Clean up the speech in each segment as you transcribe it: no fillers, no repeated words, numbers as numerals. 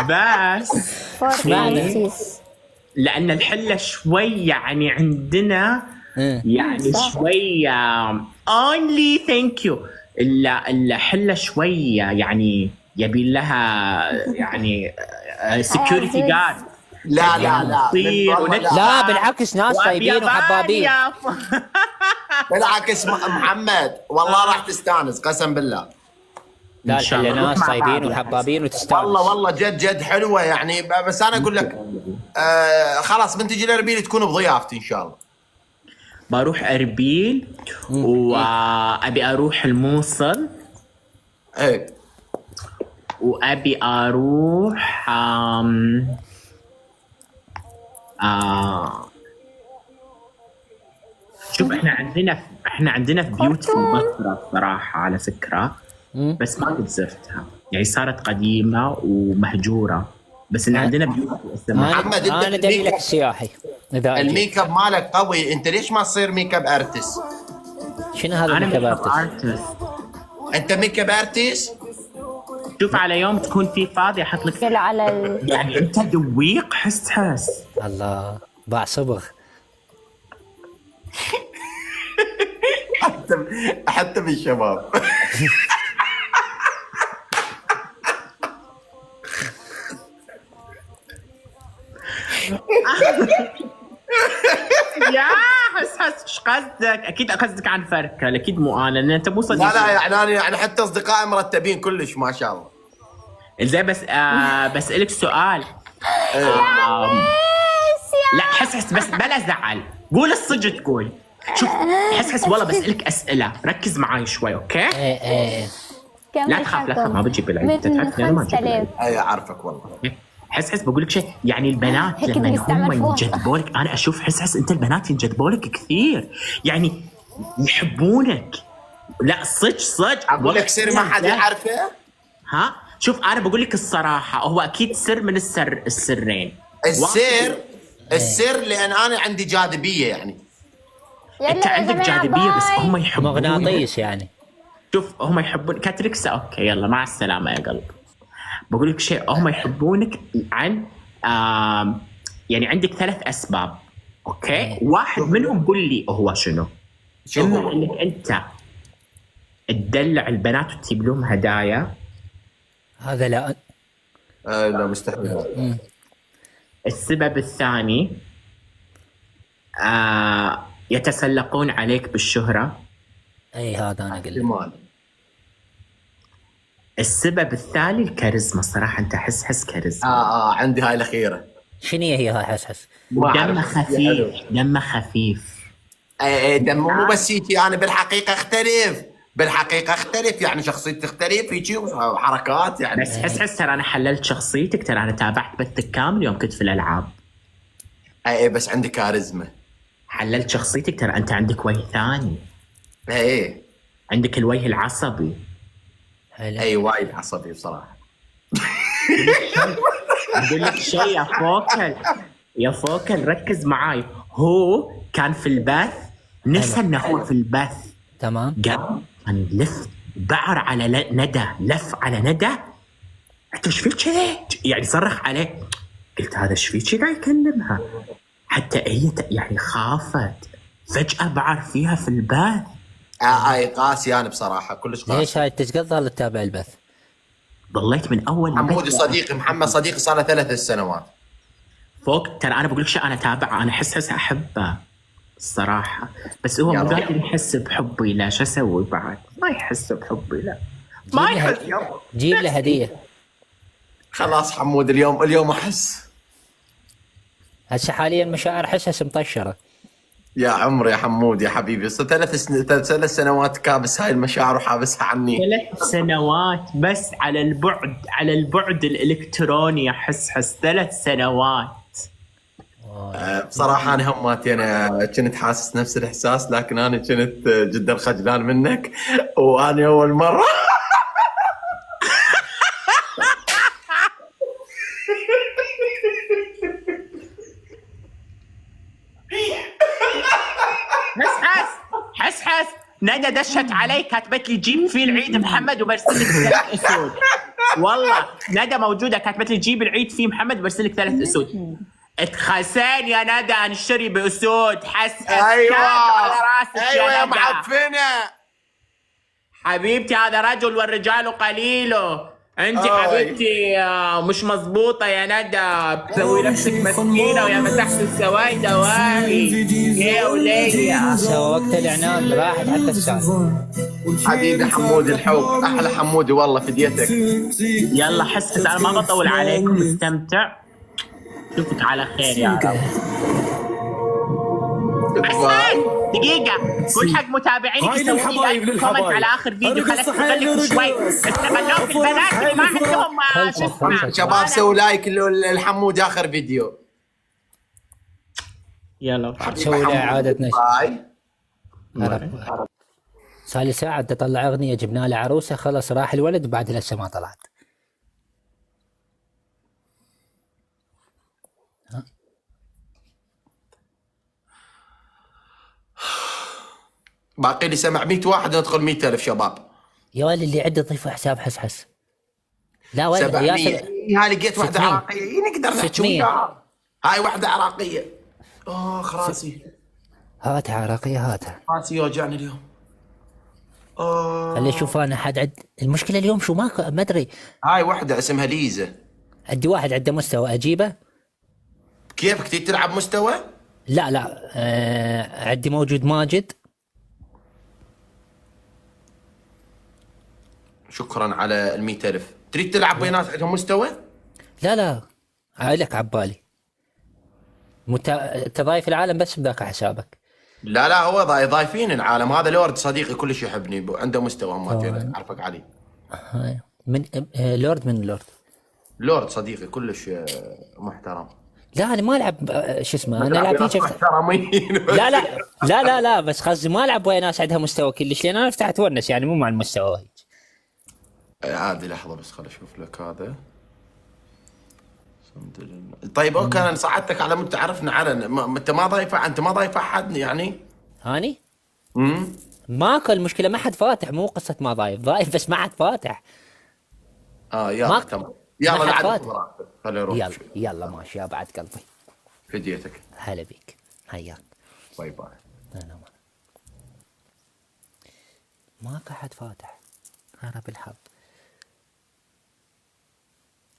بس اشمعنى؟ لأن الحلة شوي يعني عندنا يعني شوية only thank you. الحلة شوية يعني يبي لها يعني security guard. لا لا لا تصير والله لا بالعكس، ناس طيبين وحبابين. بالعكس محمد والله راح تستانس قسم بالله. لا إن شاء الحلة الله. ناس مع طيبين بعض. وحبابين وتستانس. والله جد جد حلوه يعني. بس انا اقول لك خلاص من تجي لاربيل تكون بضيافتي ان شاء الله. بروح أربيل وأبي أروح الموصل ايه وأبي أروح شوف احنا عندنا في بيوت في البصرة الصراحة على فكرة، بس ما قد زرتها يعني صارت قديمة ومهجورة، بس ان عندنا بيوت اسمها محمد انت انا دليلك السياحي اذا أجي. الميك اب مالك قوي، انت ليش ما تصير ميك اب ارتست؟ شنو هذا انا الميك اب ميك اب ارتست؟ ارتست. انت ميك اب ارتست؟ شوف على يوم تكون فيه فاضي احط لك على يعني انت دويق حس الله باع صبغ. حتى بالشباب. يا حس ايش قصدك؟ اكيد قصدك عن فركه، اكيد مو انا لان انت مو صديق. لا لا يعني انا يعني حتى اصدقائي مرتبين كلش ما شاء الله. زين بس بسألك سؤال. لا حس بس بلا زعل، قول الصدق تقول. شوف حس والله بسألك أسئلة، ركز معاي شوي أوكي؟ ايه لا تخاف ما بجيب بالعيد، انت تعرفني انا ما بجيب بالعيد. اي اعرفك والله. حس بقول لك شيء، يعني البنات هيك لما بنستعمل هم فوق. ينجذبوا لك، انا اشوف حس انت البنات ينجذبوا لك كثير، يعني يحبونك. لا صدق اقول لك سر ما حد يعرفه. ها شوف انا بقول لك الصراحه، هو اكيد سر من السرين. السر لان انا عندي جاذبيه يعني. انت عندك جاذبيه بس هم يحبونك. مغناطيس يعني. شوف هم يحبون كاتريكسا، اوكي يلا مع السلامه يا قلب. بقول لك شيء، هم يحبونك عن يعني عندك 3 اسباب اوكي؟ واحد منهم قل لي هو شنو؟ اما انك انت تدلع البنات وتجيب لهم هدايا. هذا لا. لا مستحيل. السبب الثاني يتسلقون عليك بالشهرة. اي هذا انا قلت. السبب الثاني الكاريزما، صراحة انت حس كاريزما. عندي هاي الاخيرة. شنو هي هاي حس؟ دمه خفيف، دمه خفيف. اي دمه مو بس هيك، انا بالحقيقة اختلف يعني شخصيتي تختلف هيك وحركات يعني. بس حس ترى انا حللت شخصيتك، ترى انا تابعت بثك كامل يوم كنت في الالعاب. اي بس عندي كاريزما. حللت شخصيتك، ترى انت عندك وجه ثاني. اي عندك الوجه العصبي. اي وايد عصبي بصراحة. اقول لك شيء يا فوكل ركز معاي. هو كان في البث نسى انه هو في البث. تمام. قام كان لف بعر على لف على ندى. انت ايش فيك كذا؟ يعني صرخ عليه. قلت هذا ايش فيك قاعد يكلمها؟ حتى هي يعني خافت فجأة بعر فيها في البث. اي قاسي انا بصراحة كلش قاسي. ليش هاي تتقضى ولا تتابع البث؟ ضليت من اول محمود صديقي، محمد صديقي صار له 3 سنوات. فوق ترى انا بقول لك شيء، انا تابعه، انا حس احبه الصراحه، بس هو مو قادر يحس بحبي. لا شو اسوي بعد؟ ما يحس بحبي. لا ما يحس. جيب له هديه. خلاص حمود اليوم احس. هسه حاليا مشاعر حسس مطشره. يا عمري يا حمود يا حبيبي، صرت 3 سنوات كابس هاي المشاعر وحابسها عني. 3 سنوات بس على البعد الالكتروني. احس 3 سنوات. بصراحة أنا هماتي، أنا كنت حاسس نفس الإحساس، لكن أنا كنت جدا خجلان منك، وأنا أول مرة. حس ندى دشت علي كاتبت لي جيب فيه العيد محمد وبرسل لك اسود. والله ندى موجوده كاتبت لي جيب العيد فيه محمد برسل لك 3 اسود. اتخسين يا ندى نشتري باسود ايوه على راسك ايوه يا ندى. معفنه. حبيبتي هذا رجل والرجال قليله. انت أوي. حبيبتي مش مزبوطه يا ندى، بتسوي نفسك مسكينه ويا مسحت السواي دواهي يا ولية. سوى وقت الاعلان راحت حتى الساعه. حبيبي حمودي الحب، احلى حمودي والله فديتك. يلا حس انا ما بطول عليكم، استمتع، اشوفك على خير يا رب. حسن دقيقة، قول حق متابعينك هاي يسوون للحبايب لي كومنت على آخر فيديو، خليك تغلق شوي، استغلوك البنات اللي ما عندهم شو اسمه. شباب سووا لايك للحمود اخر فيديو. يلا سوي لها اعاده نشر. باي. صار لي ساعه تطلع اغنيه، جبنا له عروسه، خلص راح الولد وبعد لسه ما طلعت. باقي لي سمع 100 واحد ندخل 100,000 شباب. يا ولد اللي عنده ضيفه حساب حس. لا ولد 700. ياسر. هاي لقيت واحده 600. عراقيه نقدر نحكي 600. وياها. هاي واحده عراقيه. راسي هاتها عراقيه هاتها. راسي يوجعني اليوم. خلي اشوف انا حد عد. المشكله اليوم شو ما ادري. هاي واحده اسمها ليزا. عندي واحد عنده مستوى اجيبه. كيفك تيجي تلعب مستوى؟ لا عندي موجود ماجد. شكرا على ال 100,000. تريد تلعب ويا ناس عندهم مستوى؟ لا عائلك عبالي. تضايف العالم بس بذاك حسابك. لا هو ضايفين العالم. هذا لورد صديقي كلش يحبني، عنده مستوى هم اعرفك علي. من لورد من لورد. لورد صديقي كلش محترم. لا انا ما العب شو اسمه، انا العب هيك. محترمين. لا بس قصدي ما العب ويا ناس عندها مستوى كلش، لان انا فتحت ونس يعني مو مع المستوى هيك. عادي لحظه بس خل اشوف لك هذا. طيب اوكي انا صعدتك على مت عرفنا على انت ما ضايف احد يعني. هاني؟ ماكو المشكله، ما حد فاتح، مو قصه ما ضايف بس ما حد فاتح. يلا تمام. يلا ما حد نعد فاتح. خلينا نروح. يلا ماشي يا بعد قلبي. فديتك. هلا بيك. حياك. باي باي. ماكو حد فاتح. هذا بالحظ.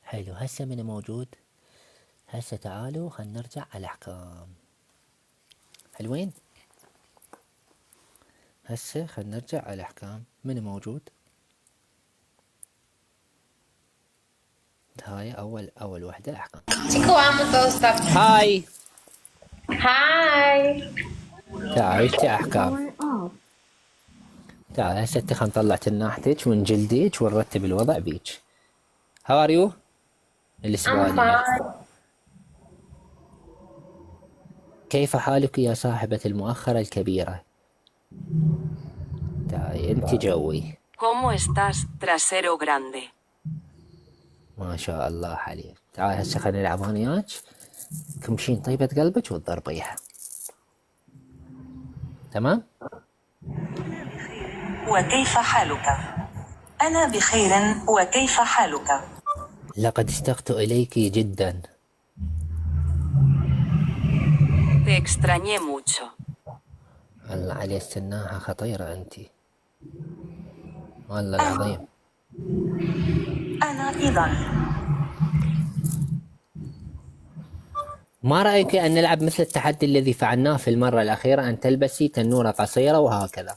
حلو هسه من موجود؟ هسه تعالوا خلينا نرجع على الاحكام. حلوين؟ هسه خلينا نرجع على الاحكام. من موجود؟ هاي اول وحده احكام. Chico, amo todos estar. هاي Hi. تعال احكام. تعال هسه خلينا نطلع تناحتك ونجلديك ونرتب الوضع بيك. How are you؟ I'm fine. كيف حالك يا صاحبة المؤخرة الكبيرة؟ تعالي انت جوي. ¿Cómo estás, trasero grande? ما شاء الله عليك. تعال هسه خلينا نلعب انا وياك. تمشين طيبة قلبك وتضربيها. تمام؟ وكيف حالك؟ أنا بخير، وكيف حالك؟ لقد اشتقت إليك جدا. Te extrañé mucho. الله علي السناحة خطيرة أنت. والله العظيم. أنا أيضا. ما رأيك أن نلعب مثل التحدي الذي فعلناه في المرة الأخيرة، أن تلبسي تنورة قصيرة وهكذا؟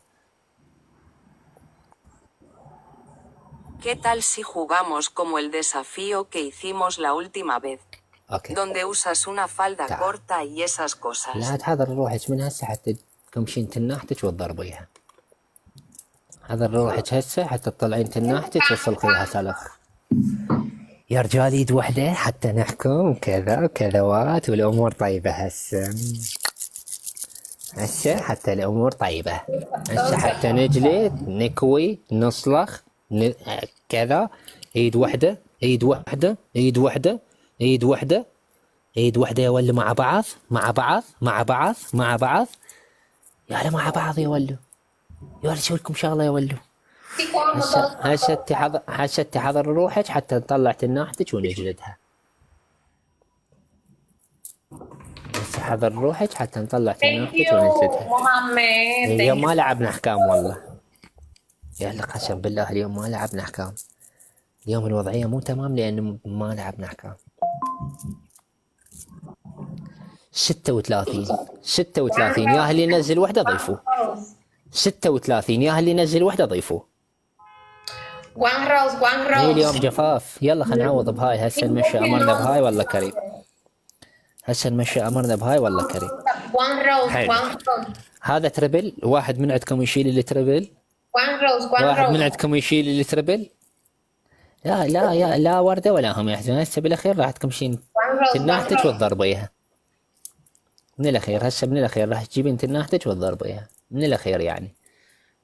¿Qué tal si jugamos como el desafío que hicimos la última vez? أوكي. Donde usas una falda تعال. corta y esas cosas. لا تحضر روحك من هسه حتى تمشين تناحتك وتضربيها. حضر روحك هسه حتى تطلعين تناحتك وتصلخيها سلخ. يا رجال ايد وحده حتى نحكم كذا وكذوات والامور طيبه هسه. حتى الامور طيبه. هسه حتى نجلد نكوي نصلخ كذا. ايد وحده ايد وحده ايد وحده ايد وحده ايد وحده يا ولو مع بعض مع بعض مع بعض مع بعض. يا هلا مع بعض يا ولو. يا هلا اسوي لكم شغله يا ولو. Chicos, amo todos. هسه تحضر روحك حتى نطلع تناحتك ونجلدها. هسه حضر روحك حتى نطلع Thank تناحتك you, ونجلدها. Mohammed. اليوم Thank ما لعبنا احكام والله. يلا قسم بالله اليوم ما لعبنا احكام. اليوم الوضعية مو تمام لأنه ما لعبنا احكام. 36 يا اللي ينزل وحده ضيفوه. you. 36 يا اللي ينزل وحده ضيفوه. One rose, one هي rose. اليوم جفاف. يلا خلينا نعوض بهاي. هسه نمشي امرنا بهاي والله كريم. هسه نمشي امرنا بهاي والله كريم. One rose, حلو. one rose. هذا تربل. واحد من عندكم يشيل اللي تربل. One rose, one واحد من rose. عندكم يشيل اللي تربل. لا ورده ولا هم يحزنون. هسه بالاخير راح تمشين One rose, one تناحتك rose. وتضربيها. من الاخير هسه من الاخير راح تجيبين تناحتك وتضربيها. من الاخير يعني.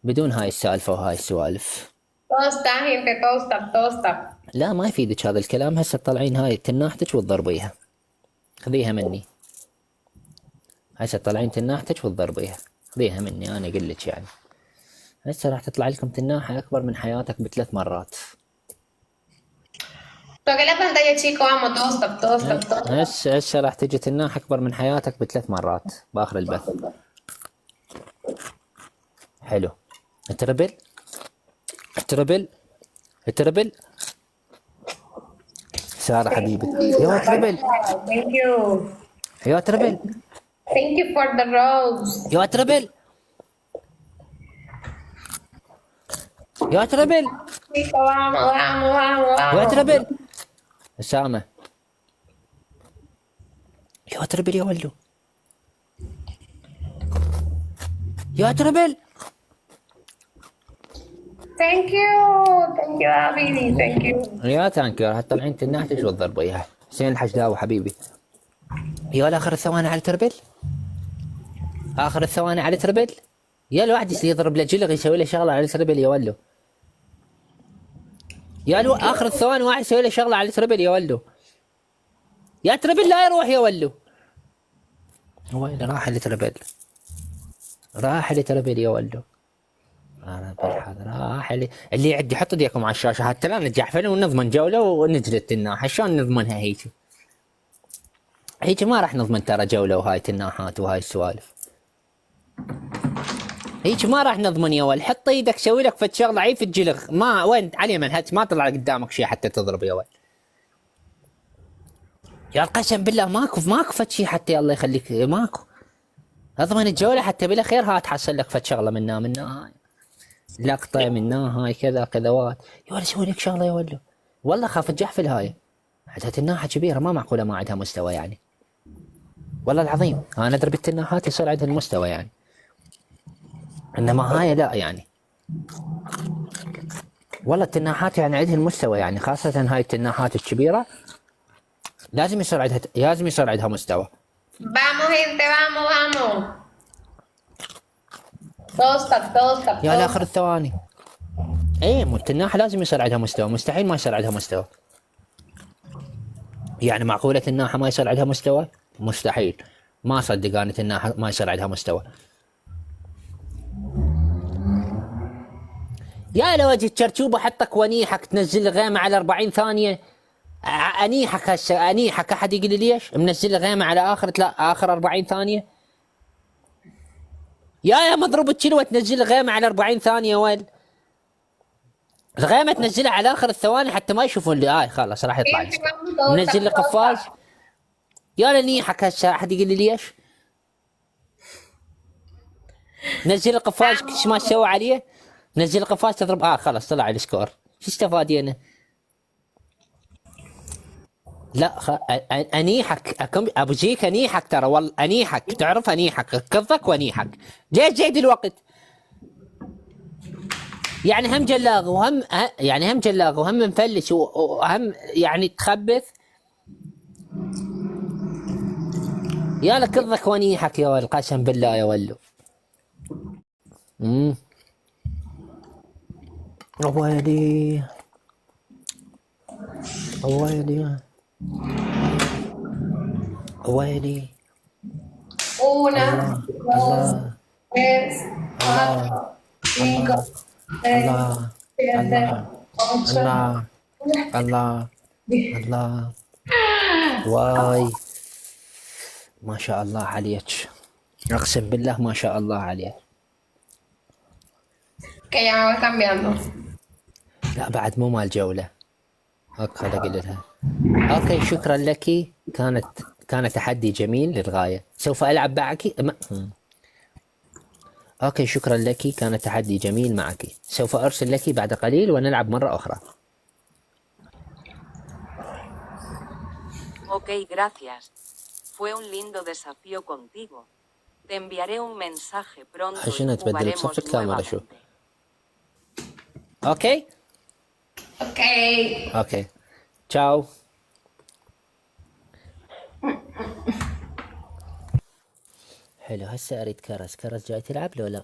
بدون هاي السالفه وهاي السوالف. Todo está, gente, todo está, todo está. لا ما يفيدك هذا الكلام. هسه تطلعين هاي تناحتك وتضربيها. خذيها مني. هسه تطلعين تناحتك وتضربيها. خذيها مني انا اقول لك يعني. هسه راح تطلع لكم تناحه اكبر من حياتك ب3 مرات. Toqué la pantalla, chicos, amo, todo está, todo está, todo. هسه راح تجي تناحه اكبر من حياتك ب3 مرات باخر البث. حلو. التربل سارة حبيبي. يا تربل Thank you. يا تربل Thank you for the rose. يا تربل يا تربل Chicos, vamos, vamos, vamos, يا vamos. تربل. أسامة يا تربل يا ولو يا تربل. Thank you, حبيبي, thank you. يا تانك راح تطلعين تناحتك وتضربيها. حسين الحشداوي حبيبي. يا آخر الثواني على تربل. آخر الثواني على تربل. يا الواحد يضرب له جلغ يسوي له شغله على تربل يا ولو. آخر الثواني واحد يسوي له شغله على تربل يا ولو. يا تربل لا يروح يا ولو. وين راح لتربل. راح لتربل يا ولو. انا بالحظ راح اللي يعد يحط ايديكم على الشاشه حتى لا نتجعفن ونضمن جوله ونجلد تناحه. شلون نضمنها هيك ما راح نضمن ترى جوله وهاي تناحات وهاي السوالف. هيك ما راح نضمن يا ولد. حط ايدك سوي لك فد شغله عيف الجلغ ما وين علي من ما طلع قدامك شيء حتى تضرب يا ولد. يا القسم بالله ماكو فد شيء حتى الله يخليك ماكو. اضمن الجوله حتى بالاخير ها تحصل لك فد شغله منها هاي لقطه منها هاي كذا كذوات. يا ولد سوي لك شغله يا ولد. والله خاف تجحفل هاي. عندها تناحه كبيره ما معقوله ما عندها مستوى يعني. والله العظيم انا ادري بالتناحات يصير عندها المستوى يعني. انما هاي لا يعني. والله التناحات يعني عندها المستوى يعني خاصه هاي التناحات الكبيره لازم يصير عندها مستوى. Vamos, gente, vamos, vamos. Todo está, todo está. يا لاخر الثواني. ايه التناحه لازم يصير عندها مستوى. مستحيل ما يصير عندها مستوى. يعني معقوله الناحه ما يصير عندها مستوى؟ مستحيل. ما اصدق انا الناحه ما يصير عندها مستوى. يا لو اجي الشرشوب احطك وانيحك تنزل غيمه على 40 ثانيه. انيحك هسه انيحك. احد يقول لي ليش؟ منزل غيمه على اخر 40 ثانيه. يا مضروب الكيلو تنزل غيمه على 40 ثانيه وين؟ الغيمه تنزلها على اخر الثواني حتى ما يشوفون اللي خلاص راح يطلع. منزل لي قفاز. يا لنيحك هسه احد يقول لي ليش؟ نزل القفاز ايش ما تسوي عليه؟ نزل القفاز تضرب خلاص طلع السكور. شو استفادينا؟ لا انيحك ابو جيك انيحك ترى والله انيحك تعرف انيحك كضك وانيحك. ليش جيد الوقت؟ يعني هم جلاغ وهم جلاغ وهم مفلش وهم يعني تخبث. يا لك كضك وانيحك يا ولد قسم بالله يا ولو. ويلي ويلي ويلي. Una, dos, الله tres, cuatro, cinco, seis, الله الله الله الله الله. واي ما شاء الله عليك، اقسم بالله ما شاء الله عليك. Que ya voy cambiando. لا بعد مو مال جولة. اوكي هذا قلت لها. اوكي شكرا لك، كان تحدي جميل للغاية. سوف ألعب معك اوكي شكرا لك، كان تحدي جميل معك. سوف أرسل لك بعد قليل ونلعب مرة أخرى. Ok, gracias. Fue un lindo desafío contigo. Te enviaré un mensaje pronto y عشان تبدل jugaremos بصف الكاميرا شو. nuevamente. اوكي Ok. اوكي تشاو. حلو هسه اريد كرز. كرز جاي تلعب لو لا؟